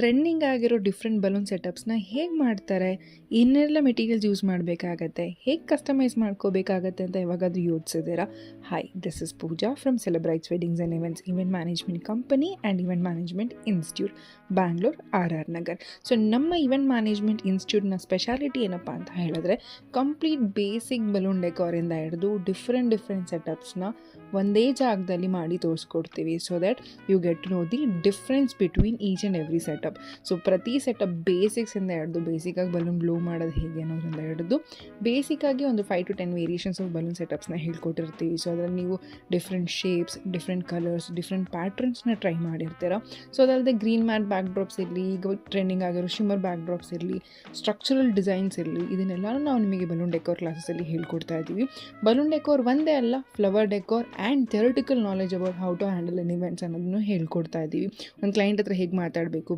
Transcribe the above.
Trending ಆಗಿರೋ different balloon ಸೆಟಪ್ಸ್ನ ಹೇಗೆ ಮಾಡ್ತಾರೆ, ಇನ್ನೆಲ್ಲ ಮೆಟೀರಿಯಲ್ಸ್ ಯೂಸ್ ಮಾಡಬೇಕಾಗತ್ತೆ, ಹೇಗೆ ಕಸ್ಟಮೈಸ್ ಮಾಡ್ಕೋಬೇಕಾಗತ್ತೆ ಅಂತ ಯಾವಾಗಾದರೂ ಯೋಚಿಸಿದ್ದೀರಾ? Hi, this is Pooja from Celebrights weddings and event management company and event management institute, Bangalore RR Nagar. So ನಮ್ಮ ಇವೆಂಟ್ ಮ್ಯಾನೇಜ್ಮೆಂಟ್ ಇನ್ಸ್ಟಿಟ್ಯೂಟ್ನ ಸ್ಪೆಷಾಲಿಟಿ ಏನಪ್ಪ ಅಂತ ಹೇಳಿದ್ರೆ, ಕಂಪ್ಲೀಟ್ ಬೇಸಿಕ್ ಬಲೂನ್ ಡೆಕೋರಿಂದ ಹಿಡಿದು ಡಿಫ್ರೆಂಟ್ ಸೆಟಪ್ಸ್ನ ಒಂದೇ ಜಾಗದಲ್ಲಿ ಮಾಡಿ ತೋರಿಸ್ಕೊಡ್ತೀವಿ. So that you get to know the difference between each and every setup. So ಪ್ರತಿ ಸೆಟಪ್ ಬೇಸಿಕ್ಸಿಂದ ಹಿಡಿದು ಬೇಸಿಕಾಗಿ ಬಲೂನ್ ಬ್ಲೋ ಮಾಡೋದು ಹೇಗೆ ಅನ್ನೋದ್ರಿಂದ ಹಿಡಿದು ಬೇಸಿಕಾಗಿ ಒಂದು 5 to 10 ವೇರಿಯೇಷನ್ಸ್ ಆಫ್ ಬಲೂನ್ ಸೆಟಪ್ಸ್ನ ಹೇಳ್ಕೊಟ್ಟಿರ್ತೀವಿ. ಸೊ ಅದರಲ್ಲಿ ನೀವು different shapes, different colours, different ಪ್ಯಾಟ್ರನ್ಸ್ನ ಟ್ರೈ ಮಾಡಿರ್ತೀರ. ಸೊ ಅದಲ್ಲದೆ ಗ್ರೀನ್ ಮ್ಯಾಟ್ ಬ್ಯಾಕ್ ಡ್ರಾಪ್ಸ್ ಇರಲಿ, ಈಗ ಟ್ರೆಂಡಿಂಗ್ ಆಗಿರೋ ಶಿಮ್ಮರ್ ಬ್ಯಾಕ್ ಡ್ರಾಪ್ಸ್ ಇರಲಿ, ಸ್ಟ್ರಕ್ಚರಲ್ ಡಿಸೈನ್ಸ್ ಇರಲಿ, ಇದನ್ನೆಲ್ಲನೂ ನಾವು ನಿಮಗೆ ಬಲೂನ್ ಡೆಕೋರ್ ಕ್ಲಾಸಸಲ್ಲಿ ಹೇಳ್ಕೊಡ್ತಾ ಇದ್ದೀವಿ. ಬಲೂನ್ ಡೆಕೋರ್ ಒಂದೇ ಅಲ್ಲ, flower decor and theoretical knowledge about how to handle an events ಅನ್ನೋದನ್ನು ಹೇಳ್ಕೊಡ್ತಾ ಇದ್ದೀವಿ. ಒಂದು ಕ್ಲೈಂಟ್ ಹತ್ರ ಹೇಗೆ ಮಾತಾಡಬೇಕು,